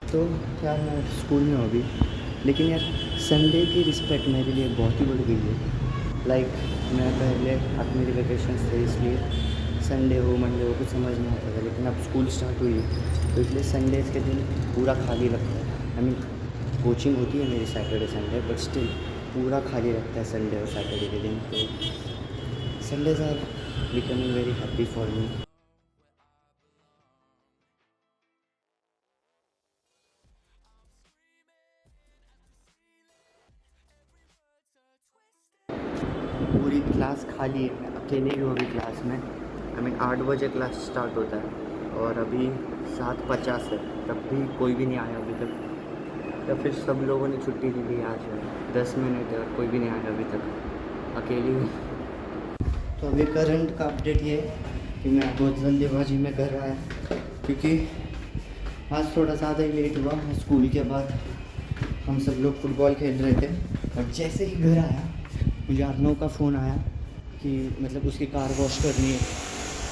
तो यार मैं स्कूल में हूँ अभी, लेकिन यार संडे की रिस्पेक्ट मेरे लिए बहुत ही बढ़ गई है। लाइक मैं पहले अपनी वेकेशन थे इसलिए संडे हो मंडे हो कुछ समझ नहीं आता था, लेकिन अब स्कूल स्टार्ट हुई है तो इसलिए संडेज़ के दिन पूरा खाली लगता है। आई मीन कोचिंग होती है मेरी सैटरडे संडे, बट स्टिल पूरा खाली लगता है संडे और सैटरडे के दिन। तो Sundays are becoming very happy for me. पूरी क्लास खाली है, मैं अकेले ही हूँ अभी क्लास में। आई मीन 8 बजे क्लास स्टार्ट होता है और अभी 7:50 है, तब भी कोई भी नहीं आया अभी तक। या फिर सब लोगों ने छुट्टी ले ली आज है, 10 मिनट है और कोई भी नहीं आया अभी तक, अकेली हूँ। तो अभी करंट का अपडेट ये है कि मैं बहुत जल्दीबाजी में घर आया, क्योंकि आज थोड़ा ज़्यादा ही लेट हुआ। स्कूल के बाद हम सब लोग फुटबॉल खेल रहे थे और जैसे ही घर आया मुझे अर्नव का फ़ोन आया कि मतलब उसकी कार वॉश करनी है,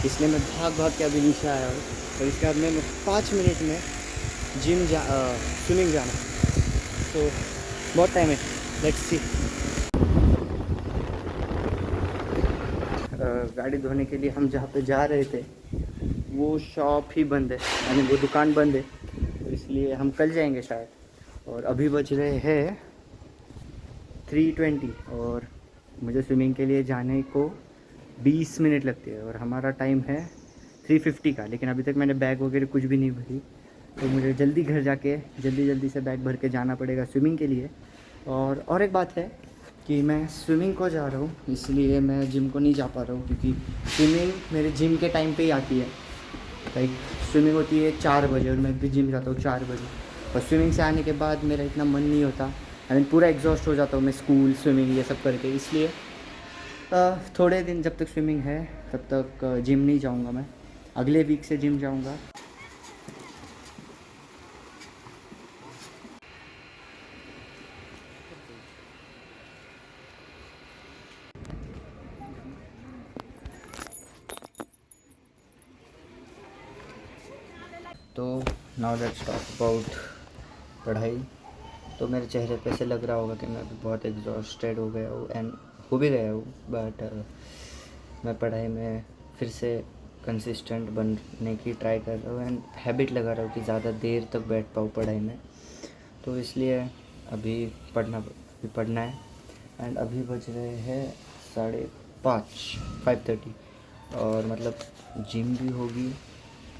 इसलिए मैं भाग भाग के अभी नीचे आया हूँ। और इसके बाद मैं 5 मिनट में स्विमिंग जाना है। तो बहुत टाइम है, लेट्स सी। गाड़ी धोने के लिए हम जहाँ पे जा रहे थे वो शॉप ही बंद है, यानी वो दुकान बंद है, तो इसलिए हम कल जाएंगे शायद। और अभी बज रहे हैं 3:20 और मुझे स्विमिंग के लिए जाने को 20 मिनट लगते हैं और हमारा टाइम है 3:50 का। लेकिन अभी तक मैंने बैग वगैरह कुछ भी नहीं भरी, तो मुझे जल्दी घर जाके जल्दी से बैग भर के जाना पड़ेगा स्विमिंग के लिए। और एक बात है कि मैं स्विमिंग को जा रहा हूँ, इसलिए मैं जिम को नहीं जा पा रहा हूँ, क्योंकि स्विमिंग मेरे जिम के टाइम पे ही आती है। लाइक स्विमिंग होती है 4 बजे और मैं भी जिम जाता हूँ 4 बजे, और स्विमिंग से आने के बाद मेरा इतना मन नहीं होता। आई मीन पूरा एग्जॉस्ट हो जाता हूँ मैं स्कूल स्विमिंग ये सब करके, इसलिए थोड़े दिन जब तक स्विमिंग है तब तक जिम नहीं जाऊँगा। मैं अगले वीक से जिम जाऊँगा। तो नाउ लेट्स टॉक अबाउट पढ़ाई। तो मेरे चेहरे पे से लग रहा होगा कि मैं अभी बहुत एग्जॉस्टेड हो गया हूँ, एंड हो भी गया हूँ, बट मैं पढ़ाई में फिर से कंसिस्टेंट बनने की ट्राई कर रहा हूँ एंड हैबिट लगा रहा हूँ कि ज़्यादा देर तक बैठ पाऊँ पढ़ाई में। तो इसलिए अभी पढ़ना है। एंड अभी बज रहे हैं 5:30, 5:30, और मतलब जिम भी होगी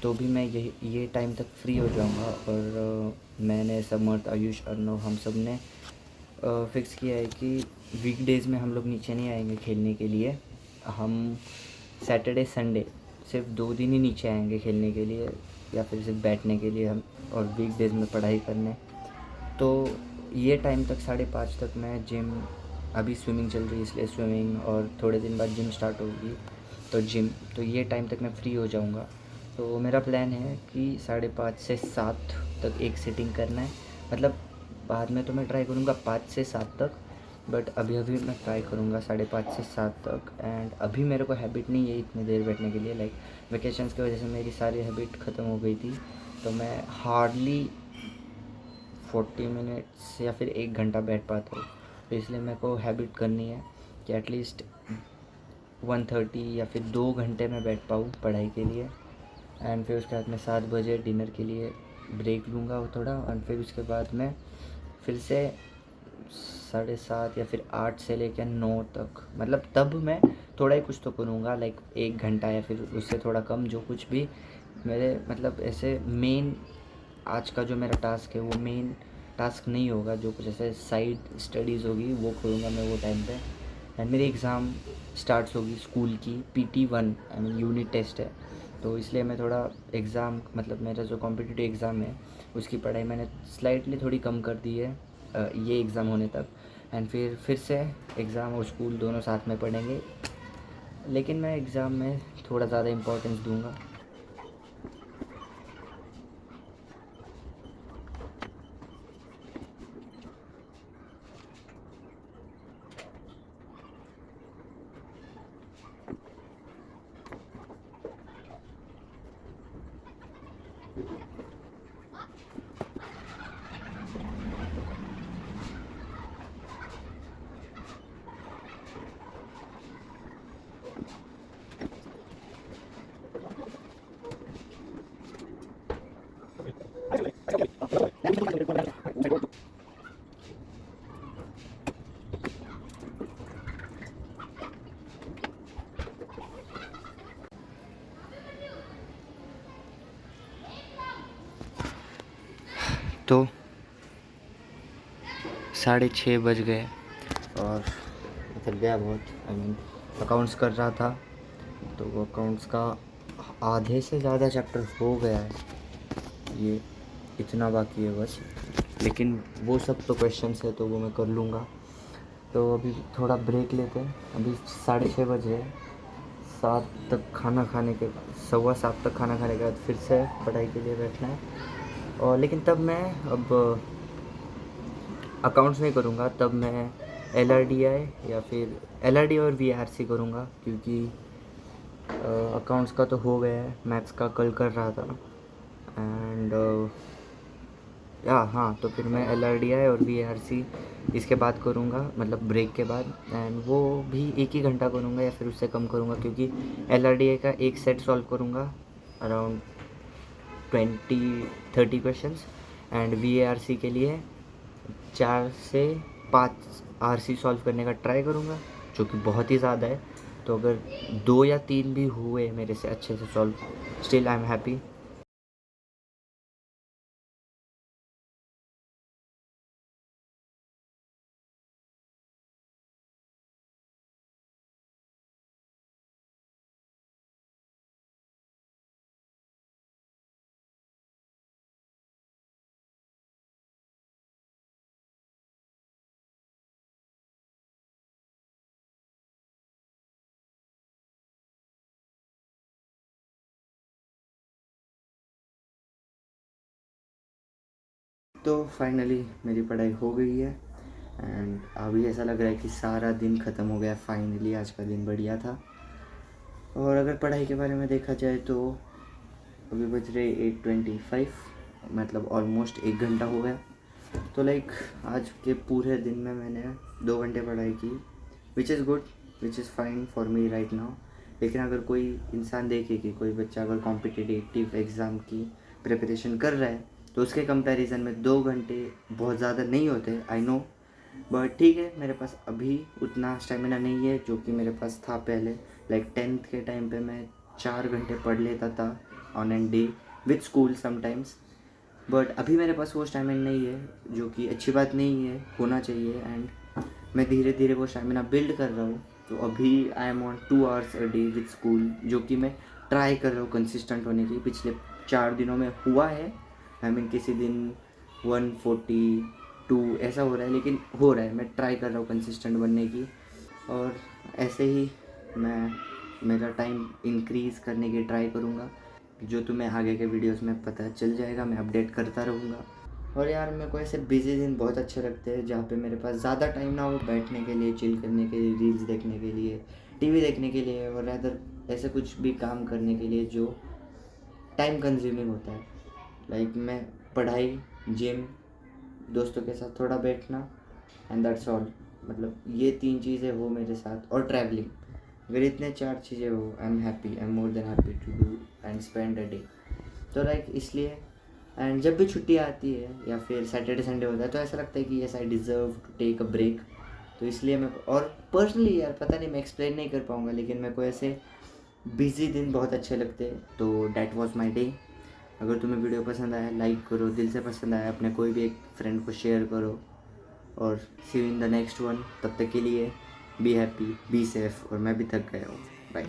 तो भी मैं ये टाइम तक फ्री हो जाऊंगा। और मैंने समर्थ, आयुष, अर्नव हम सब ने फिक्स किया है कि वीकडेज़ में हम लोग नीचे नहीं आएंगे खेलने के लिए। हम सैटरडे संडे सिर्फ 2 दिन ही नीचे आएंगे खेलने के लिए, या फिर सिर्फ बैठने के लिए हम, और वीकडेज़ में पढ़ाई करने। तो ये टाइम तक 5:30 तक मैं जिम, अभी स्विमिंग चल रही है इसलिए स्विमिंग, और थोड़े दिन बाद जिम स्टार्ट होगी तो जिम, तो ये टाइम तक मैं फ्री हो जाऊंगा। तो मेरा प्लान है कि 5:30 से 7 तक एक सिटिंग करना है। मतलब बाद में तो मैं ट्राई करूँगा 5 से 7 तक, बट अभी अभी मैं ट्राई करूँगा 5:30 से 7 तक। एंड अभी मेरे को हैबिट नहीं है इतनी देर बैठने के लिए। लाइक वेकेशंस की वजह से मेरी सारी हैबिट ख़त्म हो गई थी, तो मैं हार्डली 40 मिनट्स या फिर 1 घंटा बैठ पाता हूँ। तो इसलिए मेरे को हैबिट करनी है कि एटलीस्ट 1:30 या फिर 2 घंटे में बैठ पाऊँ पढ़ाई के लिए। एंड फिर उसके बाद मैं 7 बजे डिनर के लिए ब्रेक लूँगा थोड़ा, और फिर उसके बाद मैं फिर से 7:30 या फिर 8 से लेकर 9 तक, मतलब तब मैं थोड़ा ही कुछ तो करूँगा, लाइक 1 घंटा या फिर उससे थोड़ा कम, जो कुछ भी मेरे मतलब ऐसे मेन आज का जो मेरा टास्क है वो मेन टास्क नहीं होगा, जो कुछ ऐसे साइड स्टडीज़ होगी वो करूँगा मैं वो टाइम पे। एंड मेरी एग्ज़ाम स्टार्ट्स होगी स्कूल की, PT1, I mean unit test है, तो इसलिए मैं थोड़ा एग्ज़ाम, मतलब मेरा जो कॉम्पिटिटिव एग्ज़ाम है उसकी पढ़ाई मैंने स्लाइटली थोड़ी कम कर दी है ये एग्ज़ाम होने तक। एंड फिर से एग्ज़ाम और स्कूल दोनों साथ में पढ़ेंगे, लेकिन मैं एग्ज़ाम में थोड़ा ज़्यादा इम्पोर्टेंस दूंगा। तो 6:30 बज गए और थक गया बहुत। आई मीन अकाउंट्स कर रहा था, तो वो अकाउंट्स का आधे से ज़्यादा चैप्टर हो गया है, ये इतना बाकी है बस। लेकिन वो सब तो क्वेश्चंस है तो वो मैं कर लूँगा। तो अभी थोड़ा ब्रेक लेते हैं। अभी 6:30 बजे है, 7 तक खाना खाने के 7:15 तक खाना खाने के बाद फिर से पढ़ाई के लिए बैठना है। और लेकिन तब मैं अब अकाउंट्स नहीं करूँगा, तब मैं LRDI या फिर LRD और VRC करूँगा, क्योंकि अकाउंट्स का तो हो गया है, मैथ्स का कल कर रहा था। एंड हाँ, तो फिर मैं LRDI और VRC इसके बाद करूँगा, मतलब ब्रेक के बाद। एंड वो भी 1 ही घंटा करूँगा या फिर उससे कम करूँगा, क्योंकि LRDI का एक सेट सॉल्व करूँगा अराउंड 20-30 क्वेश्चंस, एंड VARC के लिए 4 से 5 RC सॉल्व करने का ट्राई करूँगा, जो कि बहुत ही ज़्यादा है। तो अगर 2 या 3 भी हुए मेरे से अच्छे से solve, still I am happy. तो फाइनली मेरी पढ़ाई हो गई है एंड अभी ऐसा लग रहा है कि सारा दिन ख़त्म हो गया। फाइनली आज का दिन बढ़िया था। और अगर पढ़ाई के बारे में देखा जाए तो अभी बज रहे 8:25, मतलब ऑलमोस्ट 1 घंटा हो गया। तो लाइक आज के पूरे दिन में मैंने 2 घंटे पढ़ाई की, which is good, which is fine for me right now. लेकिन अगर कोई इंसान देखे कि कोई बच्चा अगर कॉम्पिटिटिव एग्ज़ाम की प्रिपरेशन कर रहा है, तो उसके कंपैरिजन में 2 घंटे बहुत ज़्यादा नहीं होते, आई नो। बट ठीक है, मेरे पास अभी उतना स्टेमिना नहीं है जो कि मेरे पास था पहले। लाइक 10th के टाइम पे मैं 4 घंटे पढ़ लेता था on an day with school sometimes. But अभी मेरे पास वो स्टेमिना नहीं है, जो कि अच्छी बात नहीं है, होना चाहिए। एंड मैं धीरे धीरे वो स्टेमिना बिल्ड कर रहा हूँ। तो अभी I am on 2 hours a day with school, जो कि मैं ट्राई कर रहा हूँ कंसिस्टेंट होने की। पिछले 4 दिनों में हुआ है, आई मीन किसी दिन 142 ऐसा हो रहा है, लेकिन हो रहा है। मैं ट्राई कर रहा हूँ कंसिस्टेंट बनने की, और ऐसे ही मैं मेरा टाइम इंक्रीज़ करने की ट्राई करूँगा, जो तुम्हें आगे के वीडियोस में पता चल जाएगा। मैं अपडेट करता रहूँगा। और यार मेरे को ऐसे बिजी दिन बहुत अच्छे लगते हैं, जहाँ पे मेरे पास ज़्यादा टाइम ना हो बैठने के लिए, चिल करने के लिए, रील्स देखने के लिए, टीवी देखने के लिए, और अदर ऐसे कुछ भी काम करने के लिए जो टाइम कंज्यूमिंग होता है। लाइक मैं पढ़ाई, जिम, दोस्तों के साथ थोड़ा बैठना, एंड दैट्स ऑल। मतलब ये 3 चीज़ें हो मेरे साथ, और ट्रैवलिंग। अगर इतने 4 चीज़ें हो, I am happy, I am more than happy to do and spend a day. तो लाइक इसलिए, एंड जब भी छुट्टी आती है या फिर सैटरडे संडे होता है, तो ऐसा लगता है कि yes I deserve to take a break. तो इसलिए मैं, और पर्सनली यार पता नहीं, मैं एक्सप्लेन नहीं कर पाऊँगा, लेकिन मेरे को ऐसे बिजी दिन बहुत अच्छे लगते हैं। तो डैट वॉज माई डे। अगर तुम्हें वीडियो पसंद आया लाइक करो, दिल से पसंद आया अपने कोई भी एक फ्रेंड को शेयर करो, और see you in the next one. तब तक के लिए बी हैप्पी, बी सेफ, और मैं भी थक गया हूँ। बाय।